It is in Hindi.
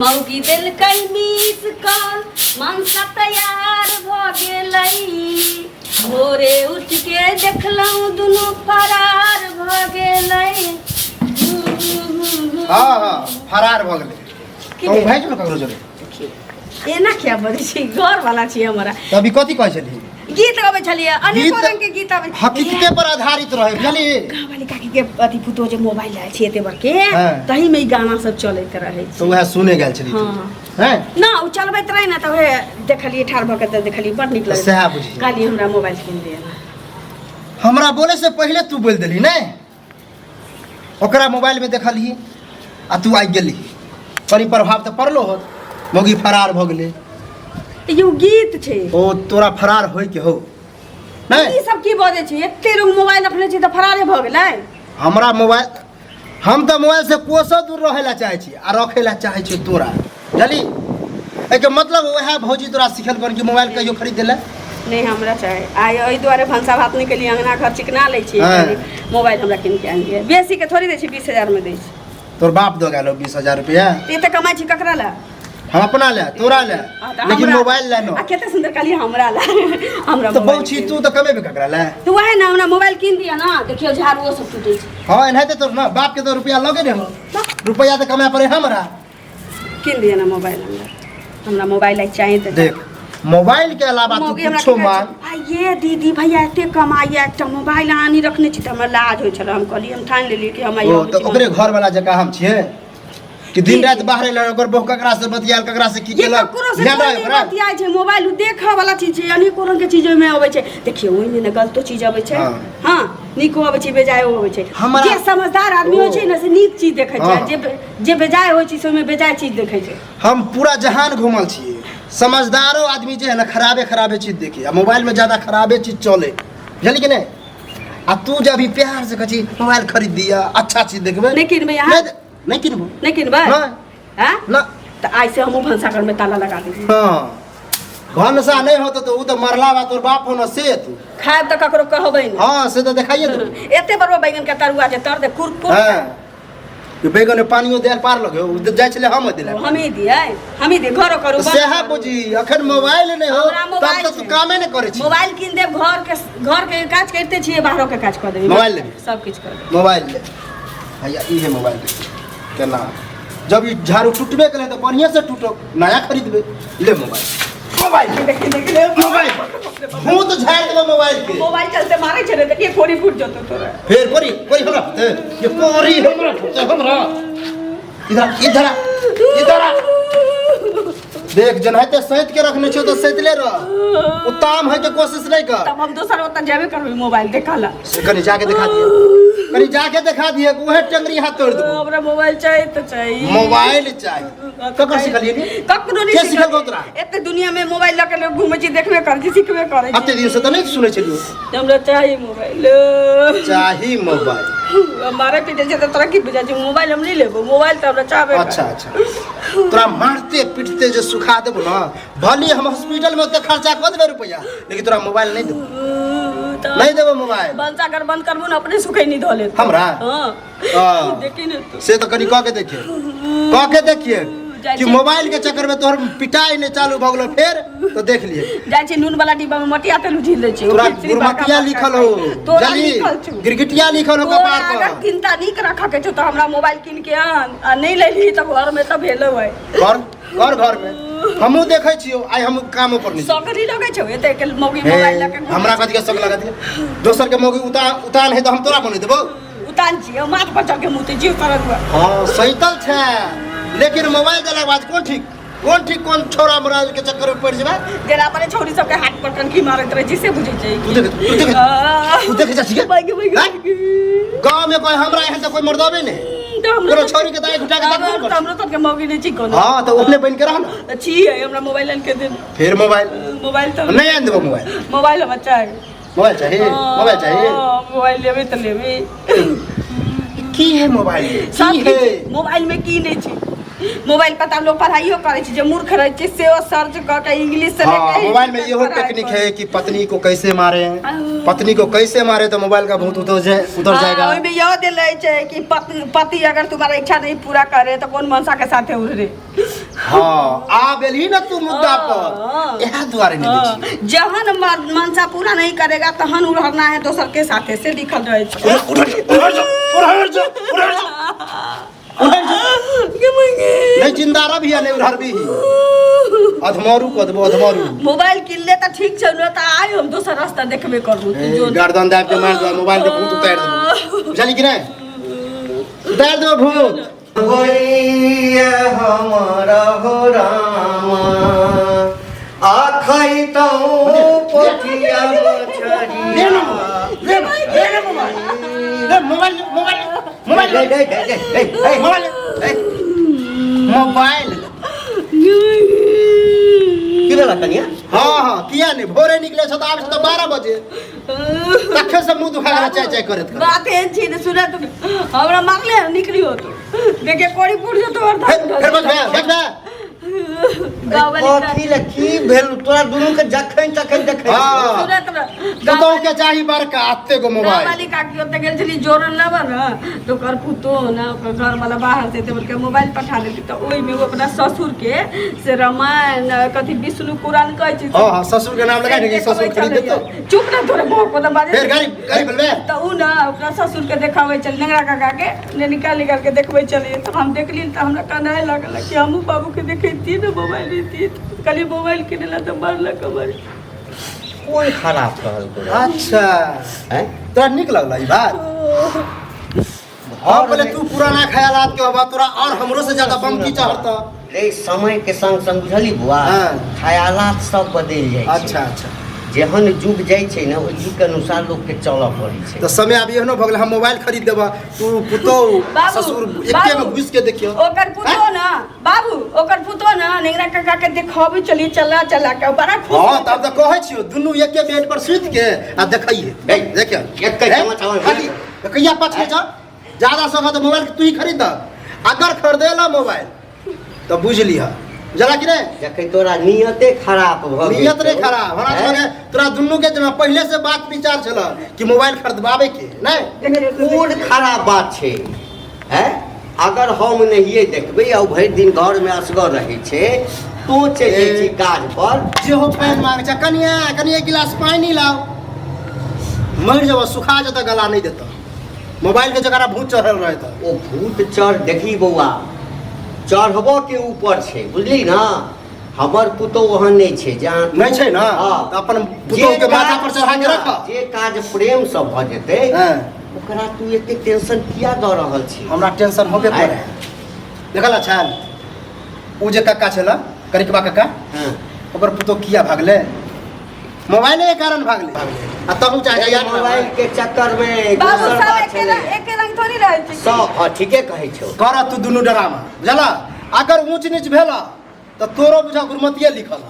मौगी दिल कई मिस कॉल मनसा तैयार भ गेलै भोरे उठ के देखलहुँ दुनू फरार भ गेलै। हाँ हाँ फरार भ गेलै। तो भाई जो ककरो जरे एना क्या बजै छी, घर वाला छी हमरा। तो अभी कथि कहै छली? गीत गबै छलिए, अनेको रंग के गीत आबै हकीकते पर आधारित रहे बुझली। गाँव काकी के अथी पुतो जे मोबाइल लायल छी एते बड़के तही में गाना सब चलैत रहै छै। तो वह सुने गेल छली हां हैं ना उ चलबैत रहे ना त वे देखलिए ठार भ के त देखलिए बड निक लगै। सहा बुझी काली हमरा मोबाइल किन दे ना। हमरा बोले से पहले तू बोल देली नै, ओकरा मोबाइल में देखली आ तू आ गेली, बड़ी प्रभाव तो पड़लो हो। मौगी फरार भ गेलै। यो गीत छै ओ तोरा फरार होय के हो नै। ई सब की बजै छी, एते लोग मोबाइल रखले छी त फरारे भ गेलै। हमरा मोबाइल हम तो मोबाइल से कोसो दूर रहे ला चाहे छी आ रखे ला चाहे छी तोरा जली। एके मतलब वह भौजी तोरा सिखल बन कि मोबाइल कहियो खरीद देला नहीं हमरा चाहे आय ओइ द्वारे भंसा भात नहीं के लिए अंगना घर चिकना ले छी। मोबाइल हमरा किन के आन दिए, बेसी के थोड़ी दे छी, 20,000 में दे छी। तोर बाप दो गेलो 20,000 रुपया। ते त कमाई छी ककरा ला? हम अपना ले तोरा ले, लेकिन मोबाइल ले नो। आ केते सुंदर काली हमरा ला हमरा तो बहु तू तो कमे भी ककरा ले। तो वहे ना हमरा मोबाइल किन दिया ना, देखियो झाड़ुओ सब टूटे छै। हां एनाते तोर ना बाप के तो रुपया लगे ने हो, रुपया तो कमाए पड़े हमरा। किन दिया ना मोबाइल हमरा मोबाइल चाहिए त देख मोबाइल के अलावा तू कुछो मांग। आ ये दीदी भैया एते कमाइया एकटा मोबाइल आनी रखने छी त हमरा लाज होय छल। हम कहली हम ठान लेली कि हम आइयो तो ओकरे घर वाला जगह हम छिए कि दिन रात बाहर लड़ ओकर बहु ककरा से बतियाल ककरा से की केलक ध्यान रहे ओकरा। बतियाय छै मोबाइल देखै वाला चीज छै, अनेको रंग के चीज में आबै छै। देखियो ओइ में न गलतो चीज आबै छै। हां नीको आबै छै बेजायो आबै छै। जे समझदार आदमी होय छै न से नीक चीज देखै छै, जे बेजाय होय छै से में बेजाय चीज देखै छै। हम पूरा जहान घुमल छिए, समझदारो आदमी जे है ना खराबे चीज देखी आ मोबाइल में ज्यादा खराबे चीज चले बुझली कि नहीं। आ तू जब भी प्यार से कही मोबाइल खरीद दिया अच्छा चीज देखबे नहीं किनबे यहाँ नहीं किनबो नहीं किनबे हां ना त आई से हम भंसा घर में ताला लगा देबी। हां भंसा नहीं होत तो उ तो मरला बा तोर बाप हो न से तू खाए त ककरो कहबै न। हां से तो देखाइए तू एते बड़वा बैगन के तरुआ जे तर दे कुरकुर। हां ये बैगन में पानियो देल पार लगे उ जाय छले हम दिले हमी दे घरो करू सेहा बुझी। अखन मोबाइल नहीं हो तब तो तू कामे नहीं करे छी। मोबाइल किन दे, घर के काज करते छिए, बाहरो के काज कर देबी। मोबाइल ले सब कुछ कर दे। मोबाइल ले भैया ई है मोबाइल केना जब ये झाड़ू टूटबे करे तो बढ़िया से टूटो नया खरीदबे। ले मोबाइल मोबाइल हूं तो झाड़ देबो मोबाइल के। मोबाइल चलते मारे छले देखिए फोड़ी फूट जतो तोरा। फिर कोरी हमरा ये कोरी हमरा इधर देख जनहते सहित के रखने छो तो सहितले रह, उताम है के कोशिश नहीं कर। तब हम दोसर ओत जेबे करबे मोबाइल देखाला। कनी जाके दिखा दिए उहे टंगरी हाथ तोड़ देबो। हमरा मोबाइल चाहिए तो चाहिए, मोबाइल चाहिए। ककर सिखलिए नी? ककरो नहीं के सिखल तोरा? एते दुनिया में मोबाइल लके लोग घूमे छी, देखबे कर छी, सिखबे करे छी। अते दिन से तो नहीं सुने छलियो हमरा चाहिए मोबाइल। चाही मोबाइल हमारे पीटे से तो तोरा की बुझा छी मोबाइल हम नहीं लेबो। मोबाइल तो हमरा चाहबे। अच्छा तोरा मारते पीटते जे सुखा देबो ना, भले हम हॉस्पिटल में ओते खर्चा कर देबे रुपया, लेकिन तोरा मोबाइल नहीं देबो। नहीं देबो मोबाइल। बंसा कर बंद करबो ना अपने सुखै नहीं धोले हमरा। हां देखी न तू से तो कनी कह के देखिए कि मोबाइल के चक्कर में तोहर पिटाई ने चालू भ गेलो फिर तो देख लिए जाय छी नून वाला डिब्बा में मटिया तेल उझिल दे छी। तोरा गुरमटिया लिखल हो जल्दी गिरगिटिया लिखल हो कपार पर। अगर चिंता नीक रखा के छ तो हमरा मोबाइल किन के आन आ नहीं लेली त घर में त भेलो है। घर में हमहु देखै छियो, आई हम काम पर नहीं सकरी लगे छ एते के मौगी मोबाइल लके हमरा कथि के शक लगा दिए। दोसर के मौगी उतान है तो हम तोरा बने देबो। उतान छी माथ पर चढ़ के मुते जीव कर दुआ। हां सैतल छै, लेकिन मोबाइल देला के बाद कौन ठीक कौन छोरा मोरा के चक्कर में पड़ जेबा। जेना अपने छोरी सब के हाथ पर कनकी मारत रहे जिसे बुझे छै। तू देख जा छिके गांव में कोई हमरा यहाँ से कोई मर्दावे नहीं कोनो छोरी के दाई घुटा के दाई कर। हमरो तो के मौगी नहीं छी कोनो। हां तो ओपने बन के रह ना छी है हमरा मोबाइल आन के दे। फिर मोबाइल तो नहीं आन देबो। मोबाइल हम चाहिए। मोबाइल चाहिए मोबाइल लेबे त लेबे। की है मोबाइल मोबाइल में की नहीं छी। मोबाइल पता लोग पढ़ाइयो करे छी, जे मूर्ख रहे छी से सर्च क के इंग्लिश से लेके। मोबाइल में ये टेक्निक है कि पत्नी को कैसे मारे, तो मोबाइल का बहुत उतर जाएगा। ओइ में यह दिले छै कि पति अगर तुम्हारा इच्छा नहीं पूरा करे तो कौन मनसा के साथे उड़ रे। हाँ आ बेली ना तू मुद्दा पर यह द्वारे नहीं देखी जहन मनसा पूरा नहीं करेगा तहन उड़ना है दोसर के साथे से लिखल रहे छै नहीं जिंदारा भी है नहीं उधर भी अधमारू कदबो अधमारू मोबाइल किन ले त ठीक छै न त आइ हम दोसर रास्ता देखबे करू जो गर्दन दाब के मार दो मोबाइल के भूत उतार दो बुझली कि नहीं उतार दो भूत होइए हमारा हो रामा आखै तो पोथिया मछरी ले मोबाइल मोबाइल मोबाइल की भेला कनिया हाँ किया नहीं भोरे निकले छ त आब छ त 12 बजे तखे से मुंह दुखा चाय चाय करत बात एहन छी न सुना तू हमरा मारले निकली हो तू देखे कोड़ी पुड़ जो तोर फिर बज कथी ले की भेल तोरा दुनू के जखन तखन देखै हाँ तो के चाही बड़का आते गो मोबाइल वाली काकी ओते गेल छली जोरन लेबा न तो कर पुतो ना ओकर घर वाला बाहर से ते मोबाइल पठा देती तो ओई में वो अपना ससुर के से रामायण कथी विष्णु पुराण कहै छी हां ससुर के नाम लगा दे ससुर खरीद देतो चुप ना तोरे भोक को बाजे फिर गाड़ी बोलबे तो उ ना अपना ससुर के देखावे चल नेंगरा काका के ने निकाल के देखबै चलिए तो हम देखली त हमरा कानाए लागल कि हमहु बाबू के देखैती न मोबाइल रीति कली मोबाइल किनेला तो मारला कमर कोई खराब कहल तोरा अच्छा हैं तोरा निक लगला ई बात हां बोले तू पुराना ख्यालात के बाबा तोरा और हमरो से ज्यादा बम की चाहता रे समय के संग संग बुझली बुआ ख्यालात सब बदल जाय छै अच्छा जेहन जुग जाय छै न ओहि जुग के अनुसार लोग के चलऽ पड़ै छै तो समय अब एहनो भगल हम मोबाइल खरीद देबा तू पुतो ससुर एके में घुस के देखियो ओकर पुतो ना बाबू ओकर पुतो ना नेंगरा काका के देखावे चली चला के बड़ा खुश हां तब तो कहै छियो दुनू एके बेड पर सुत के आ देखइए देखियो एके चमचा कहिया पछे जा ज्यादा सका तो मोबाइल तू ही खरीद अगर खरीदेला मोबाइल तो बुझ लिया जला कि नहीं जखै तोरा नियते खराब भ गेल नियत रे खराब हमरा लगे तोरा दुनू के जमा पहले से बात विचार छला कि मोबाइल खरीदबावे के नहीं कोन खराब बात छै हैं अगर हम नहिए देखबै आ भरि दिन घर में असगर रहै छै तो चले छी काज पर जे हो पानी मांग छ कनिया गिलास पानी लाओ मर जब सुखा जत गला नहीं देता मोबाइल के जगह भूत चढ़ल रहे त ओ भूत चढ़ देखी बौआ चढ़बो के ऊपर छै बुझली ना हमर पुतो ओहन नहीं छै जहां नहीं छै ना त अपन पुतो के माथा पर चढ़ा के रख जे काज प्रेम से भ जेतै ओकरा तू एते टेंशन किया द रहल छी हमरा टेंशन होबे करे देखला छान उ जे काका छला करिकबा काका ओकर पुतो किया भागले मोबाइल के कारण भागले आ तब चाहे यार मोबाइल के चक्कर में बाबू सब एके रंग थोड़ी रहै छै सब ठीके कहै छौ कर तू दुनू डरामा बुझला अगर ऊंच नीच भेला तो तोरो बुझा गुरमतिये लिखल